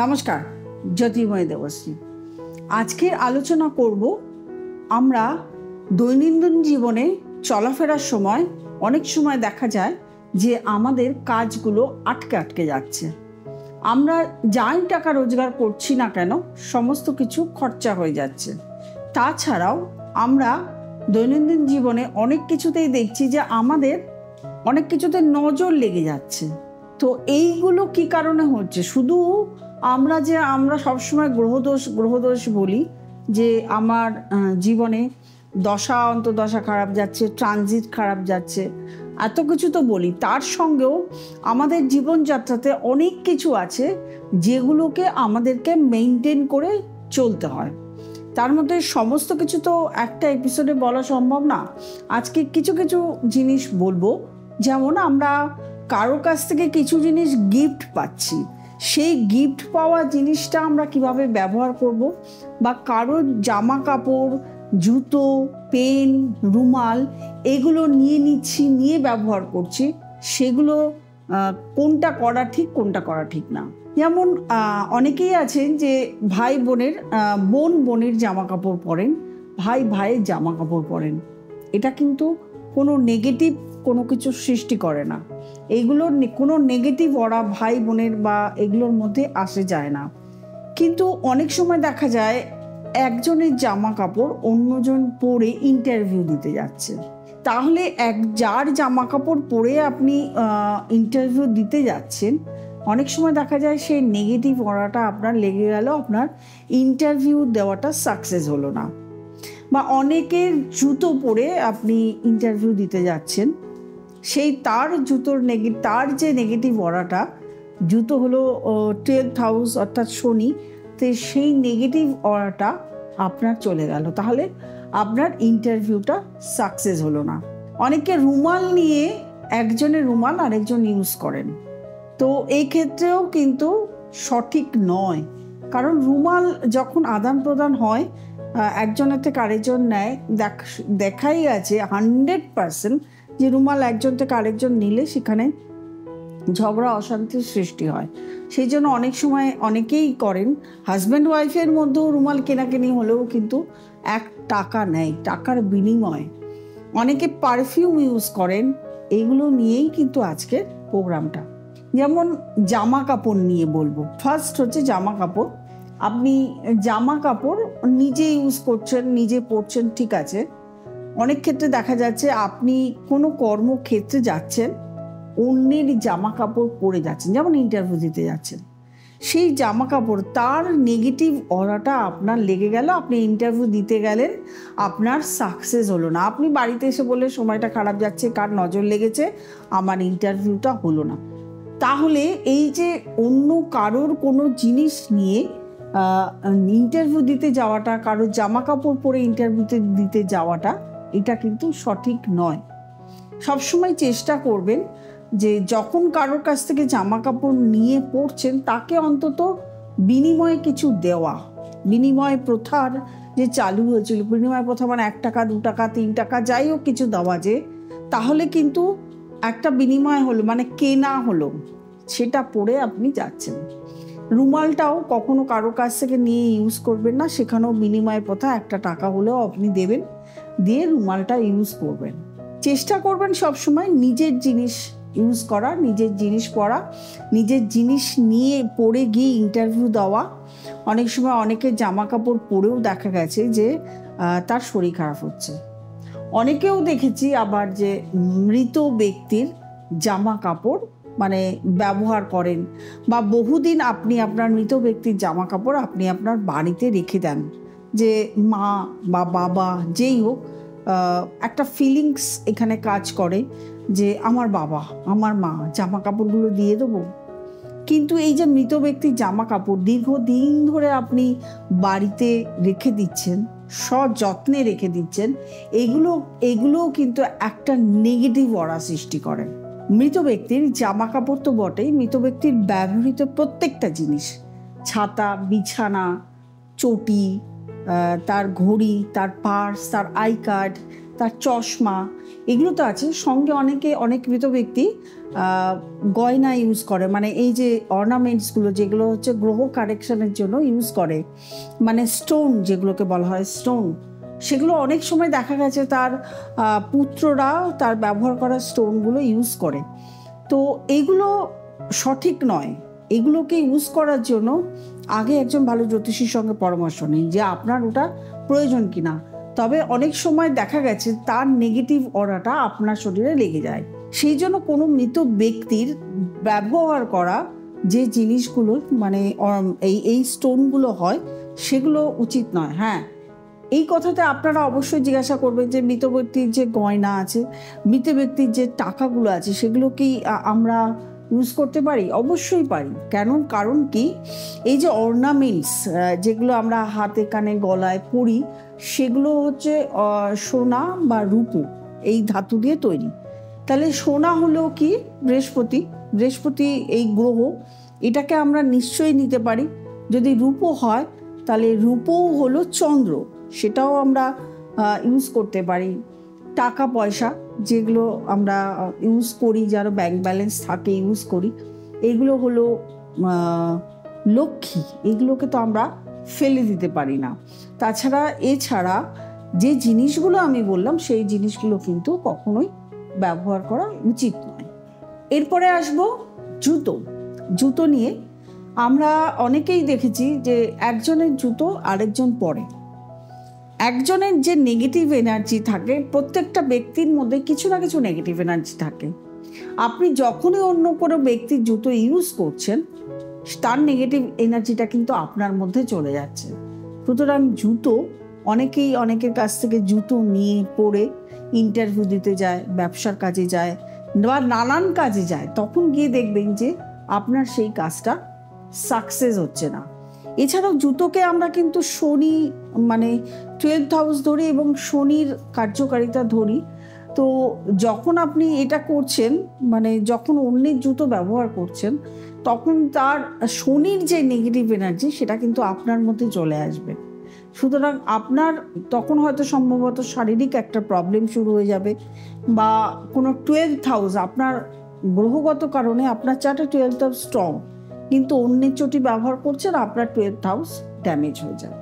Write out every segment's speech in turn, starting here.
নমস্কার, জ্যোতির্ময় দেবশ্রী। আজকের আলোচনা করব আমরা দৈনন্দিন জীবনে চলাফেরার সময় অনেক সময় দেখা যায় যে আমাদের কাজগুলো আটকে আটকে যাচ্ছে। আমরা যাই টাকা রোজগার করছি না কেন সমস্ত কিছু খরচা হয়ে যাচ্ছে। তাছাড়াও আমরা দৈনন্দিন জীবনে অনেক কিছুতেই দেখছি যে আমাদের অনেক কিছুতে নজর লেগে যাচ্ছে। তো এইগুলো কি কারণে হচ্ছে? শুধু আমরা সবসময় গ্রহদোষ বলি যে আমার জীবনে দশা অন্তর্দশা খারাপ যাচ্ছে, ট্রানজিট খারাপ যাচ্ছে, এত কিছু তো বলি। তার সঙ্গেও আমাদের জীবনযাত্রাতে অনেক কিছু আছে যেগুলোকে আমাদেরকে মেনটেন করে চলতে হয়। তার মধ্যে সমস্ত কিছু তো একটা এপিসোডে বলা সম্ভব না। আজকে কিছু কিছু জিনিস বলবো। যেমন আমরা কারো কাছ থেকে কিছু জিনিস গিফট পাচ্ছি, সেই গিফট পাওয়া জিনিসটা আমরা কিভাবে ব্যবহার করব, বা কারো জামা কাপড়, জুতো, পেন, রুমাল এগুলো নিয়ে ব্যবহার করছি, সেগুলো কোনটা করা ঠিক কোনটা করা ঠিক না। যেমন অনেকেই আছেন যে বোনের জামা কাপড় পরেন, ভাইয়ের জামা কাপড় পরেন। এটা কিন্তু কোনো নেগেটিভ কোনো কিছু সৃষ্টি করে না। এইগুলোর কোনো নেগেটিভ ওরা ভাই বোনের বা এগুলোর মধ্যে আসে যায় না। কিন্তু অনেক সময় দেখা যায় একজনের জামা কাপড় অন্যজন পরে ইন্টারভিউ দিতে যাচ্ছে। তাহলে যার জামা কাপড় পরে আপনি ইন্টারভিউ দিতে যাচ্ছেন, অনেক সময় দেখা যায় সেই নেগেটিভ ওরাটা আপনার লেগে গেল, আপনার ইন্টারভিউ দেওয়াটা সাকসেস হলো না। বা অনেকের জুতো পরে আপনি ইন্টারভিউ দিতে যাচ্ছেন, সেই তার যে নেগেটিভ অরাটা, জুতো হলো 12th হাউস অর্থাৎ শনি, তো সেই নেগেটিভ অরাটা আপনার চলে গেল, তাহলে আপনার ইন্টারভিউটা সাকসেস হলো না। অনেকে রুমাল নিয়ে একজনের রুমাল আরেকজন ইউজ করেন, তো এই ক্ষেত্রেও কিন্তু সঠিক নয়। কারণ রুমাল যখন আদান প্রদান হয়, একজনের থেকে আরেকজন নেয়, দেখাই আছে 100% যে রুমাল একজন থেকে আরেকজন নিলে সেখানে ঝগড়া অশান্তির সৃষ্টি হয়। সেই জন্য অনেক সময় অনেকেই করেন, হাজব্যান্ড ওয়াইফের মধ্যেও রুমাল কেনাকেনি হলেও কিন্তু টাকা নেয়, টাকার বিনিময়ে। অনেকে পারফিউম ইউজ করেন। এইগুলো নিয়েই কিন্তু আজকের প্রোগ্রামটা। যেমন জামা কাপড় নিয়ে বলবো। ফার্স্ট হচ্ছে জামা কাপড়। আপনি জামা কাপড় নিজে ইউজ করছেন, নিজে পরছেন, ঠিক আছে। অনেক ক্ষেত্রে দেখা যাচ্ছে আপনি কোনো কর্মক্ষেত্রে যাচ্ছেন, অন্যের জামা কাপড় পরে যাচ্ছেন, যেমন ইন্টারভিউ দিতে যাচ্ছেন, সেই জামা কাপড় তার নেগেটিভ অরাটা আপনার লেগে গেল, আপনি ইন্টারভিউ দিতে গেলেন, আপনার সাকসেস হলো না। আপনি বাড়িতে এসে বলে সময়টা খারাপ যাচ্ছে, কার নজর লেগেছে, আমার ইন্টারভিউটা হলো না। তাহলে এই যে অন্য কারোর কোনো জিনিস নিয়ে ইন্টারভিউ দিতে যাওয়াটা, কারোর জামা কাপড় পরে ইন্টারভিউতে দিতে যাওয়াটা, এটা কিন্তু সঠিক নয়। সবসময় চেষ্টা করবেন যে যখন কারোর কাছ থেকে জামা কাপড় নিয়ে পরছেন, তাকে অন্তত বিনিময়ে কিছু দেওয়া। বিনিময় প্রথার যে চালু হয়েছিল, বিনিময় প্রথা মানে 1 টাকা 2 টাকা 3 টাকা যাই হোক কিছু দেওয়া, যে তাহলে কিন্তু একটা বিনিময় হলো, মানে কেনা হলো, সেটা পরে আপনি যাচ্ছেন। রুমালটাও কখনো কারোর কাছ থেকে নিয়ে ইউজ করবেন না, সেখানেও বিনিময় প্রথা, 1 টাকা হলেও আপনি দেবেন, দিয়ে রুমালটা ইউজ করবেন। চেষ্টা করবেন সবসময় নিজের জিনিস ইউজ করা, নিজের জিনিস পরা, নিজের জিনিস নিয়ে পরে গিয়ে ইন্টারভিউ দেওয়া। অনেক সময় অনেকের জামা কাপড় পরেও দেখা গেছে যে তার শরীর খারাপ হচ্ছে। অনেকেও দেখেছি আবার যে মৃত ব্যক্তির জামা কাপড় মানে ব্যবহার করেন, বা বহুদিন আপনি আপনার মৃত ব্যক্তির জামা কাপড় আপনি আপনার বাড়িতে রেখে দেন, যে মা বা বাবা যেই হোক, একটা ফিলিংস এখানে কাজ করে যে আমার বাবা আমার মা জামা কাপড়গুলো দিয়ে দেবো। কিন্তু এই যে মৃত ব্যক্তির জামা কাপড় দীর্ঘদিন ধরে আপনি বাড়িতে রেখে দিচ্ছেন, সযত্নে রেখে দিচ্ছেন, এগুলোও কিন্তু একটা নেগেটিভ অরা সৃষ্টি করে। মৃত ব্যক্তির জামা কাপড় তো বটেই, মৃত ব্যক্তির ব্যবহৃত প্রত্যেকটা জিনিস, ছাতা, বিছানা, চটি, তার ঘড়ি, তার পার্স, তার আই কার্ড, তার চশমা, এগুলো তো আছে। সঙ্গে অনেক মৃত ব্যক্তি গয়না ইউজ করে, মানে এই যে অর্নামেন্টসগুলো যেগুলো হচ্ছে গ্রহ কারেকশনের জন্য ইউজ করে, মানে স্টোন যেগুলোকে বলা হয় স্টোন, সেগুলো অনেক সময় দেখা গেছে তার পুত্ররা তার ব্যবহার করা স্টোনগুলো ইউজ করে। তো এইগুলো সঠিক নয়। এগুলোকে ইউজ করার জন্য আগে একজন ভালো জ্যোতিষীর সঙ্গে পরামর্শ নিন যে আপনার ওটা প্রয়োজন কিনা। তবে অনেক সময় দেখা গেছে তার নেগেটিভ অরাটা আপনার শরীরে লেগে যায়। সেই জন্য কোনো মৃত ব্যক্তির ব্যবহার করা যে জিনিসগুলো মানে এই স্টোনগুলো হয় সেগুলো উচিত নয়। হ্যাঁ, এই কথাতে আপনারা অবশ্যই জিজ্ঞাসা করবেন যে মৃত ব্যক্তির যে গয়না আছে, মৃত ব্যক্তির যে টাকাগুলো আছে, সেগুলো কি আমরা ইউজ করতে পারি? অবশ্যই পারি। কারণ কি, এই যে অর্নামেন্টস যেগুলো আমরা হাতে কানে গলায় পরি, সেগুলো হচ্ছে সোনা বা রূপো, এই ধাতু দিয়ে তৈরি। তাহলে সোনা হলো কি বৃহস্পতি এই গ্রহ, এটাকে আমরা নিশ্চয়ই নিতে পারি। যদি রূপো হয় তাহলে রূপও হলো চন্দ্র, সেটাও আমরা ইউজ করতে পারি। টাকা পয়সা যেগুলো আমরা ইউজ করি, যারা ব্যাংক ব্যালেন্স থাকে ইউজ করি, এগুলো হলো লক্ষ্মী, এগুলোকে তো আমরা ফেলে দিতে পারি না। এছাড়া যে জিনিসগুলো আমি বললাম সেই জিনিসগুলো কিন্তু কখনোই ব্যবহার করা উচিত নয়। এরপরে আসবো জুতো নিয়ে। আমরা অনেকেই দেখেছি যে একজনের জুতো আরেকজন পরে। একজনের যে নেগেটিভ এনার্জি থাকে, প্রত্যেকটা ব্যক্তির মধ্যে কিছু না কিছু নেগেটিভ এনার্জি থাকে। আপনি যখনই অন্য কোনো ব্যক্তির জুতো ইউজ করছেন, তার নেগেটিভ এনার্জিটা কিন্তু আপনার মধ্যে চলে যাচ্ছে। সুতরাং অনেকের কাছ থেকে জুতো নিয়ে পরে ইন্টারভিউ দিতে যায়, ব্যবসার কাজে যায় বা নানান কাজে যায়, তখন গিয়ে দেখবেন যে আপনার সেই কাজটা সাকসেস হচ্ছে না। এছাড়াও জুতোকে আমরা কিন্তু শনি মানে 12th হাউস ধরি এবং শনির কার্যকারিতা ধরি। তো যখন আপনি এটা করছেন, মানে যখন অন্যের জুতো ব্যবহার করছেন, তখন তার শনির যে নেগেটিভ এনার্জি সেটা কিন্তু আপনার মধ্যে চলে আসবে। সুতরাং আপনার তখন হয়তো সম্ভবত শারীরিক একটা প্রবলেম শুরু হয়ে যাবে, বা কোনো 12th হাউস আপনার গ্রহগত কারণে আপনার চার্টে 12th হাউস স্ট্রং, কিন্তু অন্যের চটি ব্যবহার করছেন, আপনার 12th হাউস ড্যামেজ হয়ে যায়।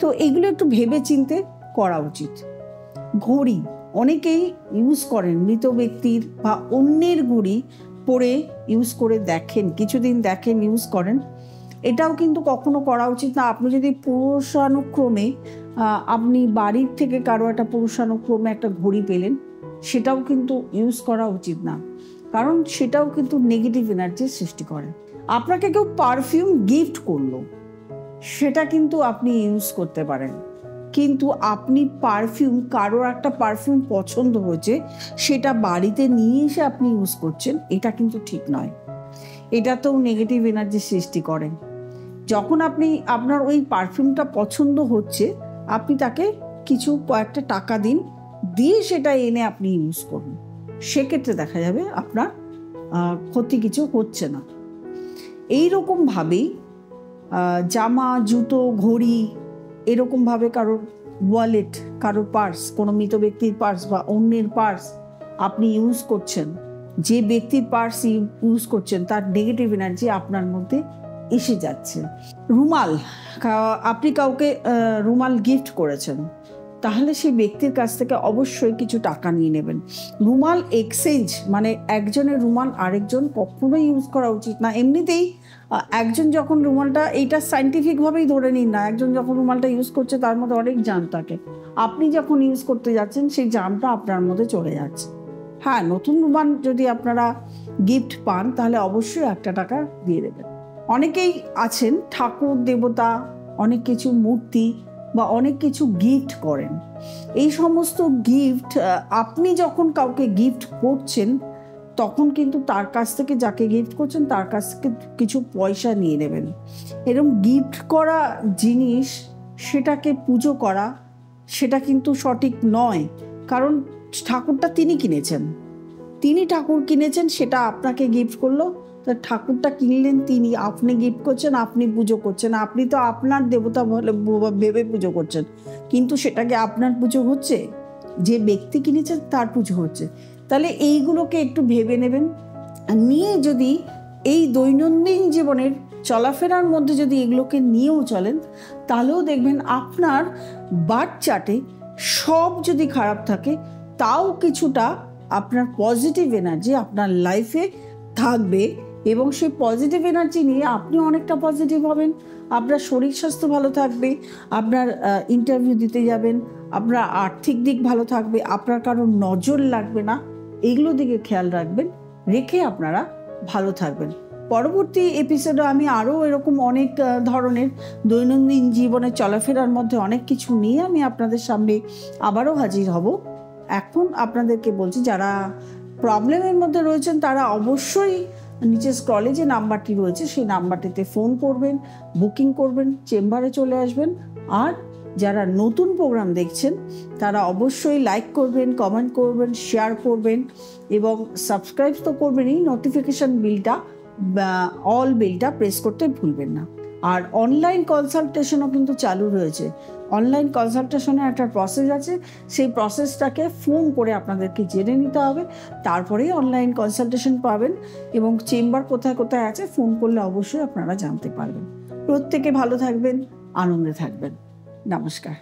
তো এগুলো একটু ভেবে চিন্তে করা উচিত। ঘড়ি অনেকেই ইউজ করেন, মৃত ব্যক্তির বা অন্যের ঘড়ি পরে ইউজ করে দেখেন, কিছুদিন দেখেন, ইউজ করেন। এটাও কিন্তু কখনো করা উচিত না। আপনি যদি পুরুষানুক্রমে আপনি বাড়ির থেকে কারো একটা পুরুষানুক্রমে একটা ঘড়ি পেলেন, সেটাও কিন্তু ইউজ করা উচিত না, কারণ সেটাও কিন্তু নেগেটিভ এনার্জির সৃষ্টি করে। আপনাকে কেউ পারফিউম গিফট করলো, সেটা কিন্তু আপনি ইউজ করতে পারেন, কিন্তু আপনি কারোর একটা পারফিউম পছন্দ হয়েছে, সেটা বাড়িতে নিয়ে এসে আপনি ইউজ করছেন, এটা কিন্তু ঠিক নয়। এটাতেও নেগেটিভ এনার্জি সৃষ্টি করে। যখন আপনার ওই পারফিউমটা পছন্দ হচ্ছে, আপনি তাকে কয়েকটা টাকা দিয়ে সেটা এনে আপনি ইউজ করুন, সেক্ষেত্রে দেখা যাবে আপনার ক্ষতি কিছু হচ্ছে না। এইরকমভাবেই জামা, জুতো, ঘড়ি, এরকমভাবে কারোর ওয়ালেট, কারোর পার্স, কোনো মৃত ব্যক্তির পার্স বা অন্যের পার্স আপনি ইউজ করছেন, যে ব্যক্তির পার্স ইউজ করছেন তার নেগেটিভ এনার্জি আপনার মধ্যে এসে যাচ্ছে। রুমাল, আপনি কাউকে রুমাল গিফট করেছেন, তাহলে সেই ব্যক্তির কাছ থেকে অবশ্যই কিছু টাকা নিয়ে নেবেন। রুমাল এক্সচেঞ্জ, মানে একজনের রুমাল আরেকজন কখনোই ইউজ করা উচিত না। এমনিতেই একজন যখন এইটা সায়েন্টিফিকভাবেই ধরে নিন না, একজন যখন রুমালটা ইউজ করছে তার মধ্যে অনেক জার্ম থাকে। আপনি যখন ইউজ করতে যাচ্ছেন, সেই জার্মটা আপনার মধ্যে চলে যাচ্ছে। হ্যাঁ, নতুন রুমাল যদি আপনারা গিফট পান, তাহলে অবশ্যই একটা টাকা দিয়ে দেবেন। অনেকেই আছেন ঠাকুর দেবতা, অনেক কিছু মূর্তি বা অনেক কিছু গিফট করেন। এই সমস্ত গিফট আপনি যখন কাউকে গিফট করছেন, তখন কিন্তু তার কাছ থেকে, যাকে গিফট করছেন তার কাছ থেকে কিছু পয়সা নিয়ে নেবেন। এরকম গিফট করা জিনিস, সেটাকে পুজো করা, সেটা কিন্তু সঠিক নয়। কারণ ঠাকুরটা তিনি ঠাকুর কিনেছেন, সেটা আপনাকে গিফট করলো। তা ঠাকুরটা কিনলেন তিনি, আপনি গিফট করছেন, আপনি পুজো করছেন, আপনি তো আপনার দেবতা ভেবে পুজো করছেন, কিন্তু সেটাকে আপনার পুজো হচ্ছে? যে ব্যক্তি কিনেছে তার পুজো হচ্ছে। তাহলে এইগুলোকে একটু ভেবে নেবেন, নিয়ে যদি এই দৈনন্দিন জীবনের চলাফেরার মধ্যে যদি এগুলোকে নিয়েও চলেন, তাহলেও দেখবেন আপনার বার্থ চার্টে সব যদি খারাপ থাকে তাও কিছুটা আপনার পজিটিভ এনার্জি আপনার লাইফে থাকবে, এবং সেই পজিটিভ এনার্জি নিয়ে আপনি অনেকটা পজিটিভ হবেন। আপনার শরীর স্বাস্থ্য ভালো থাকবে, আপনার ইন্টারভিউ দিতে যাবেন, আপনার আর্থিক দিক ভালো থাকবে, আপনার কারোর নজর লাগবে না, এইগুলো দিকে খেয়াল রাখবেন, রেখে আপনারা ভালো থাকবেন। পরবর্তী এপিসোডে আমি আরও এরকম অনেক ধরনের দৈনন্দিন জীবনে চলাফেরার মধ্যে অনেক কিছু নিয়ে আমি আপনাদের সামনে আবারও হাজির হব। এখন আপনাদেরকে বলছি, যারা প্রবলেমের মধ্যে রয়েছেন তারা অবশ্যই নিচে স্ক্রলে যে নাম্বারটি রয়েছে সেই নাম্বারটিতে ফোন করবেন, বুকিং করবেন, চেম্বারে চলে আসবেন। আর যারা নতুন প্রোগ্রাম দেখছেন তারা অবশ্যই লাইক করবেন, কমেন্ট করবেন, শেয়ার করবেন এবং সাবস্ক্রাইব তো করবেনই, নোটিফিকেশান বিলটা বা অল বিলটা প্রেস করতে ভুলবেন না। আর অনলাইন কনসালটেশনও কিন্তু চালু রয়েছে। অনলাইন কনসালটেশনের একটা প্রসেস আছে, সেই প্রসেসটাকে ফোন করে আপনাদেরকে জেনে নিতে হবে, তারপরেই অনলাইন কনসালটেশন পাবেন। এবং চেম্বার কোথায় কোথায় আছে ফোন করলে অবশ্যই আপনারা জানতে পারবেন। প্রত্যেকে ভালো থাকবেন, আনন্দে থাকবেন। নমস্কার।